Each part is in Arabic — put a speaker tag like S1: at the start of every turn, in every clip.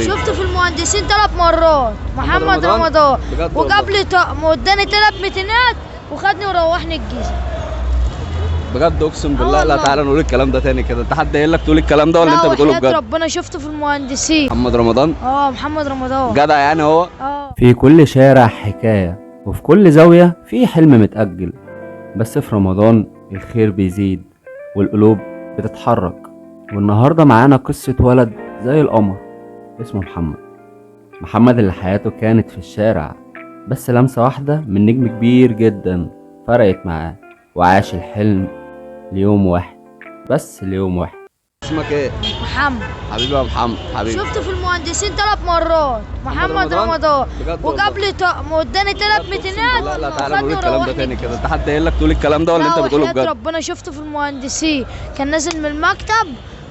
S1: حبيبي.
S2: شفت في المهندسين 3 مرات محمد رمضان وجاب لي طقم واداني 3 ميتينات وخدني وروحني الجيزه.
S1: بجد اقسم بالله. لا تعالى نقول الكلام ده تاني كده. انت حد قايل لك تقول الكلام ده ولا انت بتقوله بجد؟
S2: ربنا شفته في المهندسين.
S1: محمد رمضان.
S2: محمد رمضان
S1: جدع يعني هو.
S3: في كل شارع حكاية وفي كل زاوية في حلم متأجل، بس في رمضان الخير بيزيد والقلوب بتتحرك. والنهاردة معانا قصة ولد زي القمر اسمه محمد اللي حياته كانت في الشارع، بس لمسة واحدة من نجم كبير جدا فرقت معاه وعاش الحلم ليوم واحد، بس ليوم واحد.
S1: اسمك ايه؟
S2: محمد.
S1: حبيبي يا محمد حبيبي.
S2: شفته في المهندسين 3 مرات محمد رمضان وجاب لي طقم واداني 3 ميتينات.
S1: لا تعالى نقول الكلام ده تاني كده. انت حد قايل لك تقول الكلام ده ولا انت بتقوله بجد؟
S2: ربنا شفته في المهندسين كان نازل من المكتب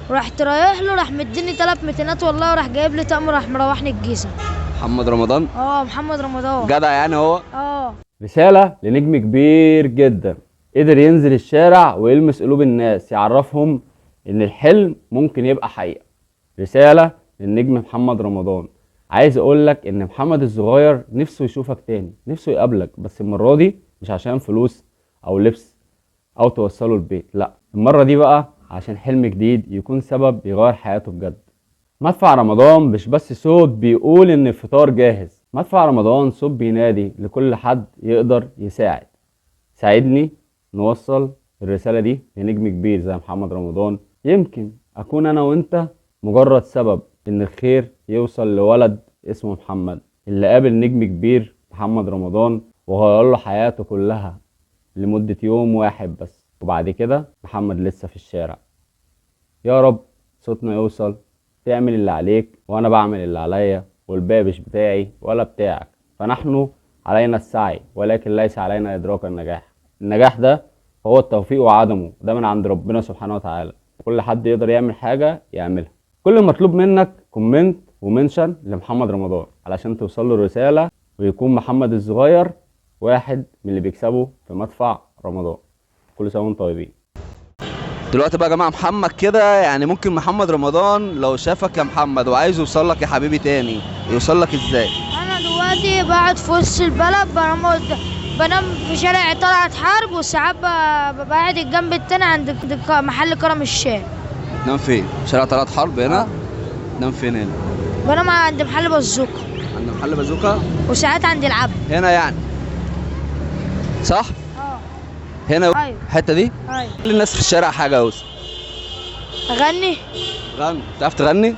S2: ورحت رايح له راح مديني 3 ميتينات والله وراح جايب لي طقم وراح مروحني الجيزه.
S1: محمد رمضان.
S2: محمد رمضان.
S1: جدع يعني هو.
S3: رسالة لنجم كبير جدا قدر ينزل الشارع ويلمس قلوب الناس، يعرفهم ان الحلم ممكن يبقى حقيقة. رسالة للنجم محمد رمضان، عايز اقول لك ان محمد الصغير نفسه يشوفك تاني، نفسه يقابلك، بس المرة دي مش عشان فلوس او لبس او توصله البيت، لا، المرة دي بقى عشان حلم جديد يكون سبب يغير حياته بجد. مدفع رمضان مش بس صوت بيقول ان الفطار جاهز، مدفع رمضان صوت بينادي لكل حد يقدر يساعد. ساعدني نوصل الرسالة دي لنجم كبير زي محمد رمضان. يمكن اكون انا وانت مجرد سبب ان الخير يوصل لولد اسمه محمد اللي قابل نجم كبير محمد رمضان وغير له حياته كلها لمدة يوم واحد بس، وبعد كده محمد لسه في الشارع. يا رب صوتنا يوصل، تعمل اللي عليك وانا بعمل اللي عليا والباقي مش بتاعي ولا بتاعك، فنحن علينا السعي ولكن ليس علينا ادراك النجاح. النجاح ده هو التوفيق وعدمه، ده من عند ربنا سبحانه وتعالى. كل حد يقدر يعمل حاجة يعملها. كل المطلوب منك كومنت ومنشن لمحمد رمضان علشان توصل له الرسالة ويكون محمد الصغير واحد من اللي بيكسبوا في مدفع رمضان. كل سنة وانتم طيبين.
S1: دلوقتي بقى يا جماعه محمد كده، يعني ممكن محمد رمضان لو شافك يا محمد وعايز يوصل لك يا حبيبي تاني يوصل لك ازاي؟
S2: انا دلوقتي قاعد في وسط البلد بنام في شارع طلعت حرب، وساعات ببقى قاعد الجنب التاني عند محل كرم الشام.
S1: تنام فين؟ شارع طلعت حرب هنا؟ تنام فين هنا؟
S2: بنام عند محل بازوكا.
S1: عند محل بازوكا؟
S2: وساعات عند العبد
S1: هنا يعني صح؟ هنا.
S2: ايوه
S1: الحته دي؟
S2: ايوه.
S1: كل الناس في الشارع حاجه يا يوسف.
S2: اغني؟
S1: غني. تعرف تغني؟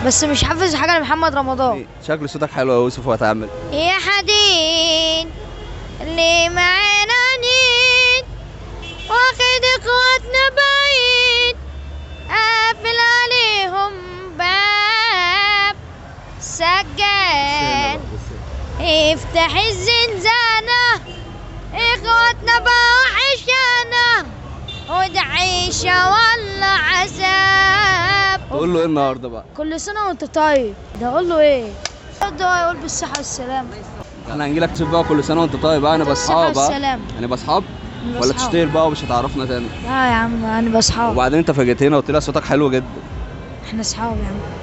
S2: بس مش حافظ حاجه لمحمد رمضان.
S1: شكل صوتك حلو يا يوسف وهتعمل.
S2: يا حديد اللي معانا نيد واخد اخواتنا بعيد قافل عليهم باب سجان افتح الزنزانة اخواتنا بوحشانا وده عيشة ولا عذاب.
S1: تقول له ايه النهارده بقى؟
S2: كل سنة وانت طيب. ده اقول له ايه؟ ده يقول بالصحة والسلامة.
S1: احنا هنجيلك تشوف بقى كل سنة وانت طيب. انا بصحاب بقى. هنبقى اصحاب ولا تشتغل بقى ومش هتعرفنا تاني؟
S2: لا يا عم انا بصحاب.
S1: وبعدين انت فاجئتنا وقلت لي صوتك حلو جدا.
S2: احنا اصحاب يا عم.